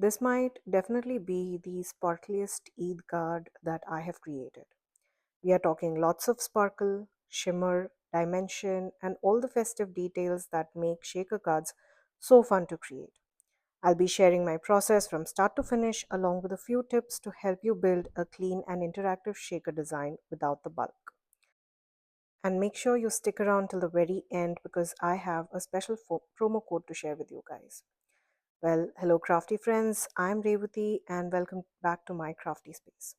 This might definitely be the sparkliest Eid card that I have created. We are talking lots of sparkle, shimmer, dimension, and all the festive details that make shaker cards so fun to create. I'll be sharing my process from start to finish, along with a few tips to help you build a clean and interactive shaker design without the bulk. And make sure you stick around till the very end because I have a special promo code to share with you guys. Well, hello, crafty friends. I'm Revati, and welcome back to my crafty space.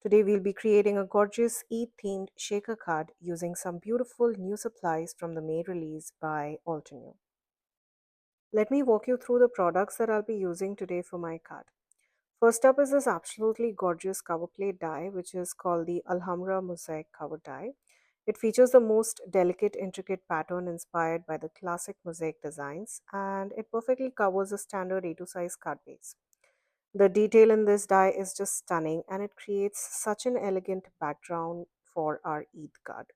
Today, we'll be creating a gorgeous Eid themed shaker card using some beautiful new supplies from the May release by Altenew. Let me walk you through the products that I'll be using today for my card. First up is this absolutely gorgeous cover plate die, which is called the Alhambra Mosaic Cover Die. It features the most delicate, intricate pattern inspired by the classic mosaic designs, and it perfectly covers a standard A2 size card base. The detail in this die is just stunning, and it creates such an elegant background for our Eid card.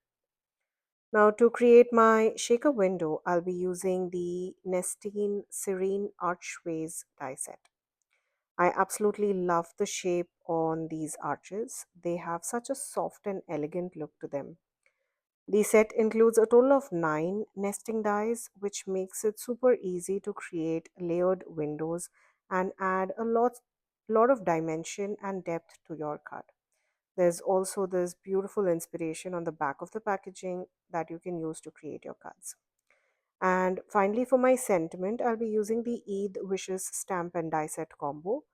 Now, to create my shaker window, I'll be using the Nestine Serene Archways die set. I absolutely love the shape on these arches. They have such a soft and elegant look to them. The set includes a total of 9 nesting dies, which makes it super easy to create layered windows and add a lot of dimension and depth to your card. There's also this beautiful inspiration on the back of the packaging that you can use to create your cards. And finally, for my sentiment, I'll be using the Eid Wishes stamp and die set combo.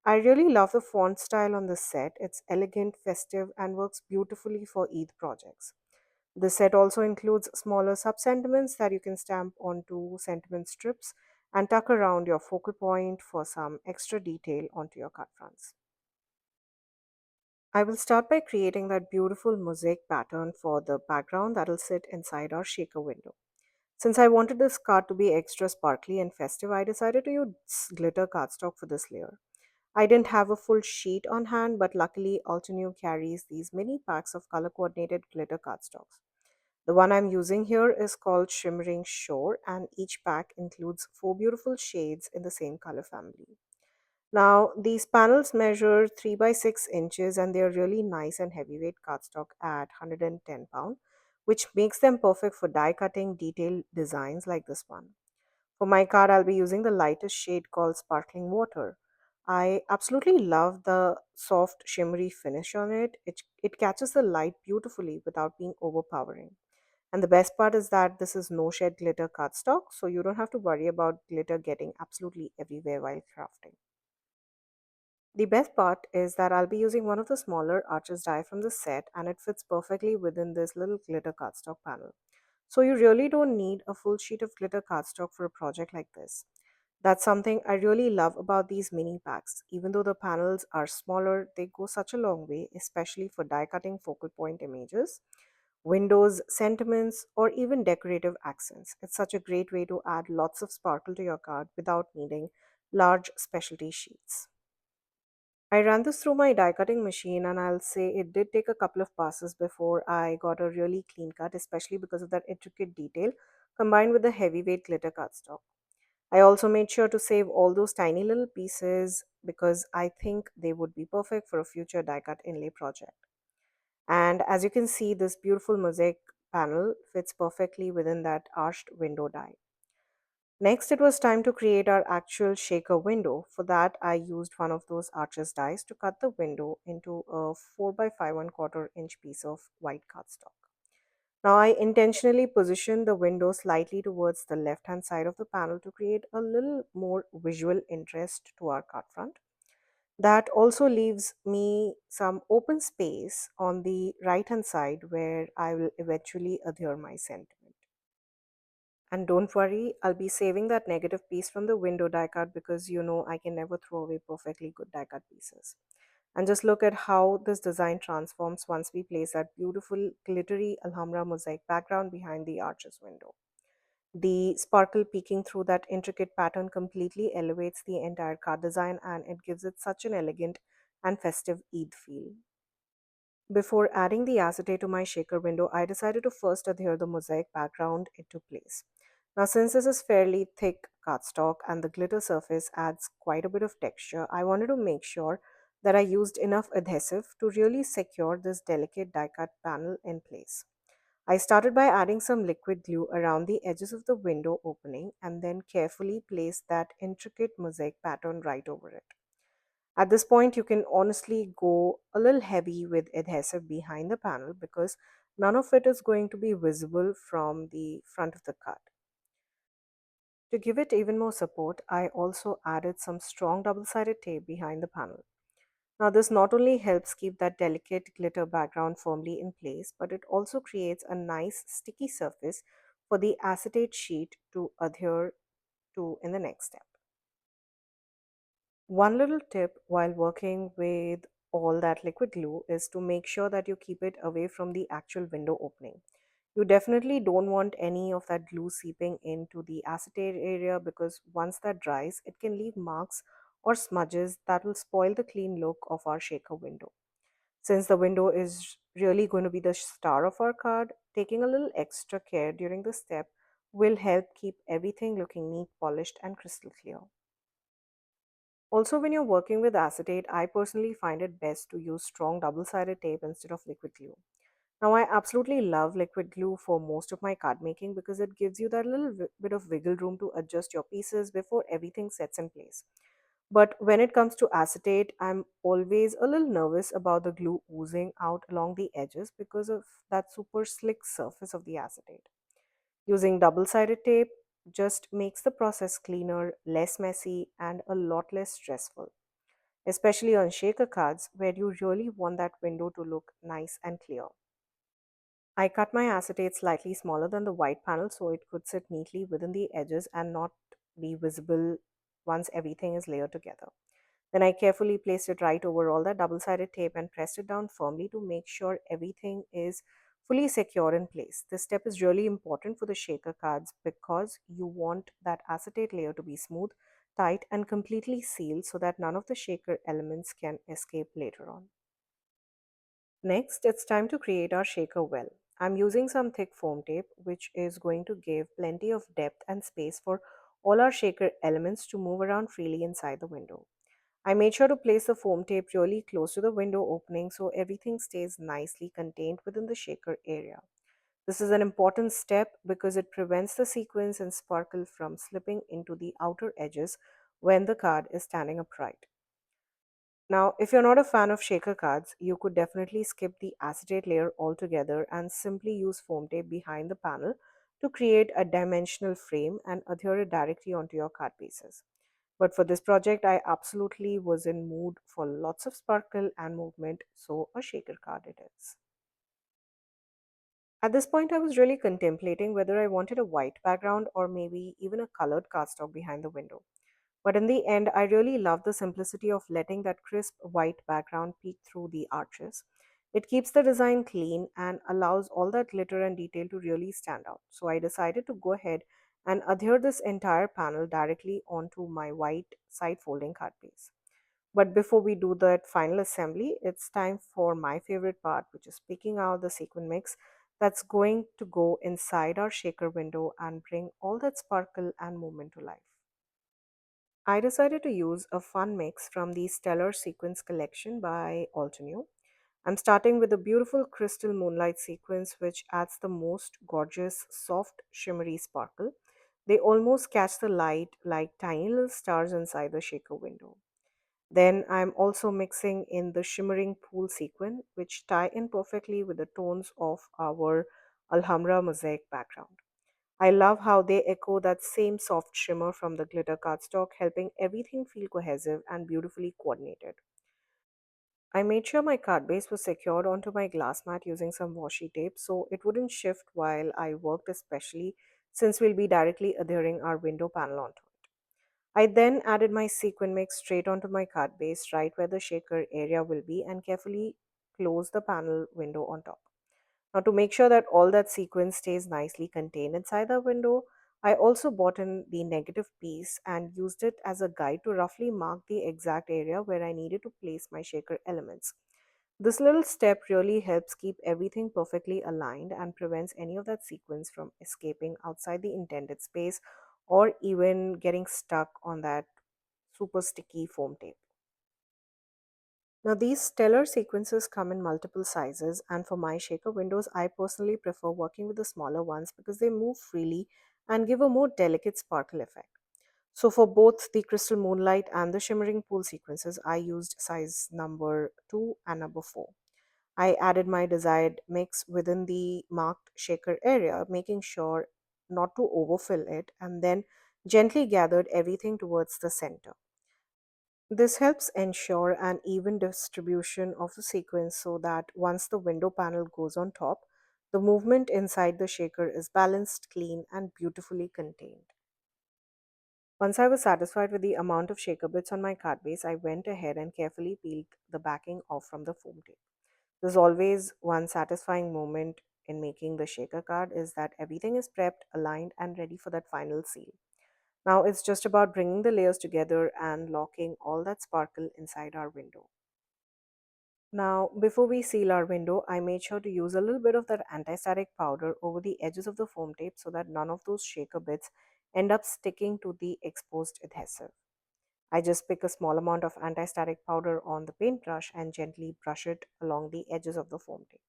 I really love the font style on this set. It's elegant, festive, and works beautifully for Eid projects. The set also includes smaller sub-sentiments that you can stamp onto sentiment strips and tuck around your focal point for some extra detail onto your card fronts. I will start by creating that beautiful mosaic pattern for the background that'll sit inside our shaker window. Since I wanted this card to be extra sparkly and festive, I decided to use glitter cardstock for this layer. I didn't have a full sheet on hand, but luckily Altenew carries these mini packs of color coordinated glitter cardstocks. The one I'm using here is called Shimmering Shore, and each pack includes 4 beautiful shades in the same color family. Now, these panels measure 3 by 6 inches and they're really nice and heavyweight cardstock at 110 pound, which makes them perfect for die cutting detailed designs like this one. For my card, I'll be using the lightest shade called Sparkling Water. I absolutely love the soft, shimmery finish on it. It catches the light beautifully without being overpowering. And the best part is that this is no shed glitter cardstock, so you don't have to worry about glitter getting absolutely everywhere while crafting. The best part is that I'll be using one of the smaller arches die from the set, and it fits perfectly within this little glitter cardstock panel. So you really don't need a full sheet of glitter cardstock for a project like this. That's something I really love about these mini packs. Even though the panels are smaller, they go such a long way, especially for die cutting focal point images, windows, sentiments, or even decorative accents. It's such a great way to add lots of sparkle to your card without needing large specialty sheets. I ran this through my die cutting machine, and I'll say it did take a couple of passes before I got a really clean cut, especially because of that intricate detail combined with the heavyweight glitter cardstock. I also made sure to save all those tiny little pieces because I think they would be perfect for a future die cut inlay project. And as you can see, this beautiful mosaic panel fits perfectly within that arched window die. Next, it was time to create our actual shaker window. For that, I used one of those arches dies to cut the window into a 4 by 5 1/4 inch piece of white cardstock. Now, I intentionally positioned the window slightly towards the left hand side of the panel to create a little more visual interest to our card front. That also leaves me some open space on the right hand side where I will eventually adhere my sentiment. And don't worry, I'll be saving that negative piece from the window die cut because you know I can never throw away perfectly good die cut pieces. And just look at how this design transforms once we place that beautiful glittery Alhambra mosaic background behind the arches window. The sparkle peeking through that intricate pattern completely elevates the entire card design and it gives it such an elegant and festive Eid feel. Before adding the acetate to my shaker window, I decided to first adhere the mosaic background into place. Now, since this is fairly thick cardstock and the glitter surface adds quite a bit of texture, I wanted to make sure that I used enough adhesive to really secure this delicate die cut panel in place. I started by adding some liquid glue around the edges of the window opening and then carefully placed that intricate mosaic pattern right over it. At this point, you can honestly go a little heavy with adhesive behind the panel because none of it is going to be visible from the front of the card. To give it even more support, I also added some strong double-sided tape behind the panel. Now, this not only helps keep that delicate glitter background firmly in place, but it also creates a nice sticky surface for the acetate sheet to adhere to in the next step. One little tip while working with all that liquid glue is to make sure that you keep it away from the actual window opening. You definitely don't want any of that glue seeping into the acetate area because once that dries, it can leave marks or smudges that will spoil the clean look of our shaker window. Since the window is really going to be the star of our card, taking a little extra care during this step will help keep everything looking neat, polished, and crystal clear. Also, when you're working with acetate, I personally find it best to use strong double sided tape instead of liquid glue. Now, I absolutely love liquid glue for most of my card making because it gives you that little bit of wiggle room to adjust your pieces before everything sets in place. But when it comes to acetate, I'm always a little nervous about the glue oozing out along the edges because of that super slick surface of the acetate. Using double sided tape just makes the process cleaner, less messy, and a lot less stressful, especially on shaker cards where you really want that window to look nice and clear. I cut my acetate slightly smaller than the white panel so it could sit neatly within the edges and not be visible once everything is layered together. Then I carefully placed it right over all that double sided tape and pressed it down firmly to make sure everything is fully secure in place. This step is really important for the shaker cards because you want that acetate layer to be smooth, tight, and completely sealed so that none of the shaker elements can escape later on. Next, it's time to create our shaker well. I'm using some thick foam tape, which is going to give plenty of depth and space for all our shaker elements to move around freely inside the window. I made sure to place the foam tape really close to the window opening so everything stays nicely contained within the shaker area. This is an important step because it prevents the sequins and sparkle from slipping into the outer edges when the card is standing upright. Now, if you're not a fan of shaker cards, you could definitely skip the acetate layer altogether and simply use foam tape behind the panel to create a dimensional frame and adhere it directly onto your card pieces. But for this project, I absolutely was in mood for lots of sparkle and movement, so a shaker card it is. At this point, I was really contemplating whether I wanted a white background or maybe even a colored cardstock behind the window. But in the end, I really love the simplicity of letting that crisp white background peek through the arches. It keeps the design clean and allows all that glitter and detail to really stand out. So I decided to go ahead and adhere this entire panel directly onto my white side folding card base. But before we do that final assembly, it's time for my favorite part, which is picking out the sequin mix that's going to go inside our shaker window and bring all that sparkle and movement to life. I decided to use a fun mix from the Stellar Sequence collection by Altenew. I'm starting with a beautiful crystal moonlight sequence which adds the most gorgeous, soft, shimmery sparkle. They almost catch the light like tiny little stars inside the shaker window. Then I'm also mixing in the shimmering pool sequin, which tie in perfectly with the tones of our Alhambra mosaic background. I love how they echo that same soft shimmer from the glitter cardstock, helping everything feel cohesive and beautifully coordinated. I made sure my card base was secured onto my glass mat using some washi tape so it wouldn't shift while I worked, especially since we'll be directly adhering our window panel onto it. I then added my sequin mix straight onto my card base, right where the shaker area will be, and carefully closed the panel window on top. Now, to make sure that all that sequence stays nicely contained inside the window, I also bought in the negative piece and used it as a guide to roughly mark the exact area where I needed to place my shaker elements. This little step really helps keep everything perfectly aligned and prevents any of that sequence from escaping outside the intended space or even getting stuck on that super sticky foam tape. Now, these stellar sequences come in multiple sizes, and for my shaker windows, I personally prefer working with the smaller ones because they move freely and give a more delicate sparkle effect. So, for both the crystal moonlight and the shimmering pool sequences, I used size number 2 and number 4. I added my desired mix within the marked shaker area, making sure not to overfill it, and then gently gathered everything towards the center. This helps ensure an even distribution of the sequence so that once the window panel goes on top, the movement inside the shaker is balanced, clean, and beautifully contained. Once I was satisfied with the amount of shaker bits on my card base, I went ahead and carefully peeled the backing off from the foam tape. There's always one satisfying moment in making the shaker card is that everything is prepped, aligned, and ready for that final seal. Now it's just about bringing the layers together and locking all that sparkle inside our window. Now, before we seal our window, I made sure to use a little bit of that anti-static powder over the edges of the foam tape so that none of those shaker bits end up sticking to the exposed adhesive. I just pick a small amount of anti-static powder on the paintbrush and gently brush it along the edges of the foam tape.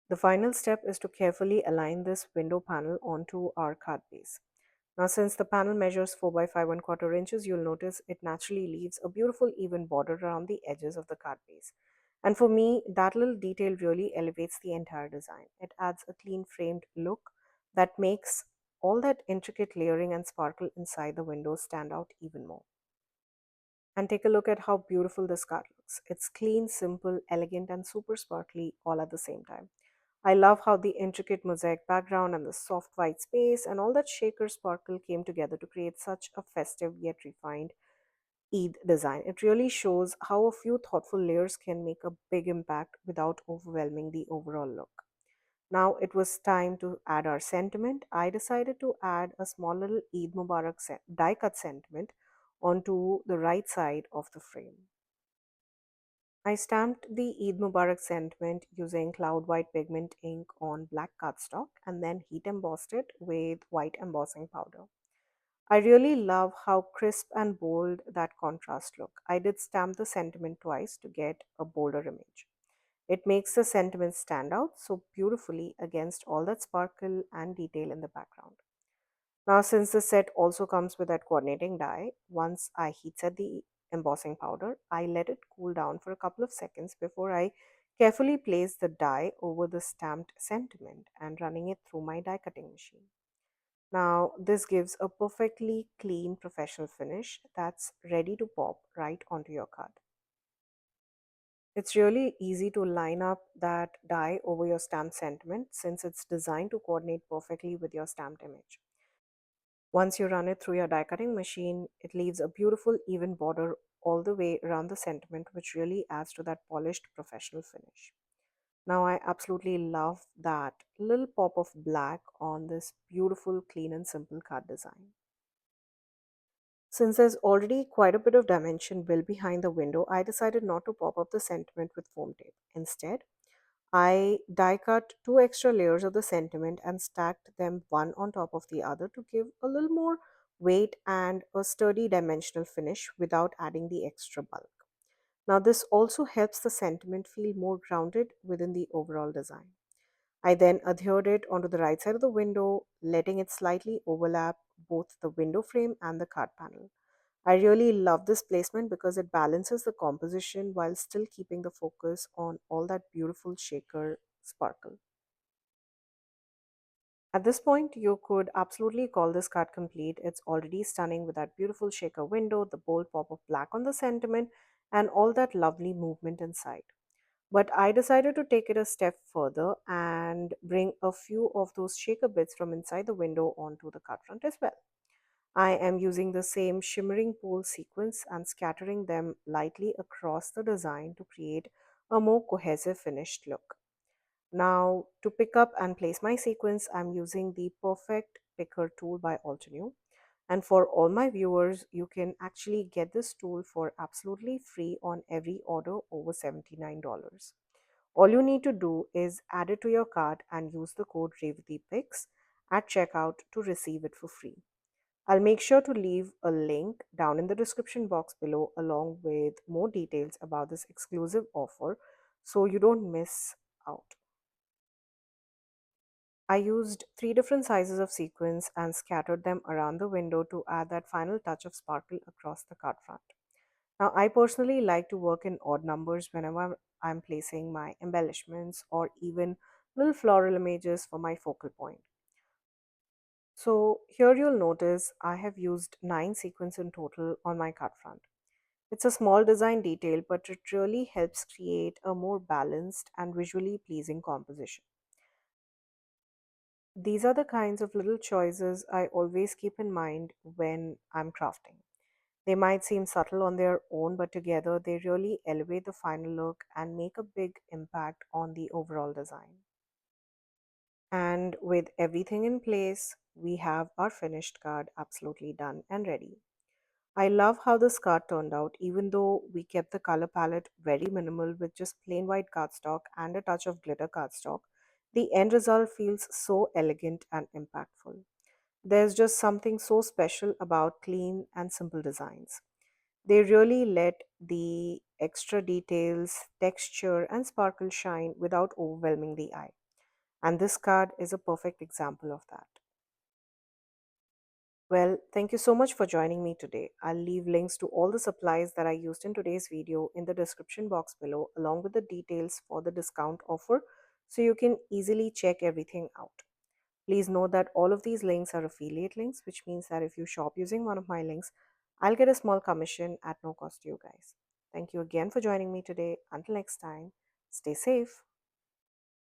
The final step is to carefully align this window panel onto our card base. Now, since the panel measures 4 by 5 1/4 inches, you'll notice it naturally leaves a beautiful even border around the edges of the card base. And for me, that little detail really elevates the entire design. It adds a clean framed look that makes all that intricate layering and sparkle inside the window stand out even more. And take a look at how beautiful this card looks. It's clean, simple, elegant, and super sparkly all at the same time. I love how the intricate mosaic background and the soft white space and all that shaker sparkle came together to create such a festive yet refined Eid design. It really shows how a few thoughtful layers can make a big impact without overwhelming the overall look. Now it was time to add our sentiment. I decided to add a small little Eid Mubarak die cut sentiment onto the right side of the frame. I stamped the Eid Mubarak sentiment using cloud white pigment ink on black cardstock and then heat embossed it with white embossing powder. I really love how crisp and bold that contrast look. I did stamp the sentiment twice to get a bolder image. It makes the sentiment stand out so beautifully against all that sparkle and detail in the background. Now, since the set also comes with that coordinating die, once I heat set the embossing powder, I let it cool down for a couple of seconds before I carefully place the die over the stamped sentiment and running it through my die cutting machine. Now, this gives a perfectly clean professional finish that's ready to pop right onto your card. It's really easy to line up that die over your stamped sentiment since it's designed to coordinate perfectly with your stamped image. Once you run it through your die cutting machine, it leaves a beautiful even border all the way around the sentiment, which really adds to that polished professional finish. Now, I absolutely love that little pop of black on this beautiful, clean, and simple card design. Since there's already quite a bit of dimension built behind the window, I decided not to pop up the sentiment with foam tape. Instead, I die cut two extra layers of the sentiment and stacked them one on top of the other to give a little more weight and a sturdy dimensional finish without adding the extra bulk. Now, this also helps the sentiment feel more grounded within the overall design. I then adhered it onto the right side of the window, letting it slightly overlap both the window frame and the card panel. I really love this placement because it balances the composition while still keeping the focus on all that beautiful shaker sparkle. At this point, you could absolutely call this card complete. It's already stunning with that beautiful shaker window, the bold pop of black on the sentiment, and all that lovely movement inside. But I decided to take it a step further and bring a few of those shaker bits from inside the window onto the card front as well. I am using the same shimmering pool sequence and scattering them lightly across the design to create a more cohesive finished look. Now, to pick up and place my sequence, I'm using the Perfect Picker tool by Altenew. And for all my viewers, you can actually get this tool for absolutely free on every order over $79. All you need to do is add it to your cart and use the code REVATIPICKS at checkout to receive it for free. I'll make sure to leave a link down in the description box below along with more details about this exclusive offer so you don't miss out. I used three different sizes of sequins and scattered them around the window to add that final touch of sparkle across the card front. Now, I personally like to work in odd numbers whenever I'm placing my embellishments or even little floral images for my focal point. So here you'll notice I have used 9 sequins in total on my card front. It's a small design detail, but it really helps create a more balanced and visually pleasing composition. These are the kinds of little choices I always keep in mind when I'm crafting. They might seem subtle on their own, but together they really elevate the final look and make a big impact on the overall design. And with everything in place, we have our finished card absolutely done and ready. I love how this card turned out, even though we kept the color palette very minimal with just plain white cardstock and a touch of glitter cardstock. The end result feels so elegant and impactful. There's just something so special about clean and simple designs. They really let the extra details, texture, and sparkle shine without overwhelming the eye. And this card is a perfect example of that. Well, thank you so much for joining me today. I'll leave links to all the supplies that I used in today's video in the description box below, along with the details for the discount offer, so you can easily check everything out. Please note that all of these links are affiliate links, which means that if you shop using one of my links, I'll get a small commission at no cost to you guys. Thank you again for joining me today. Until next time, stay safe.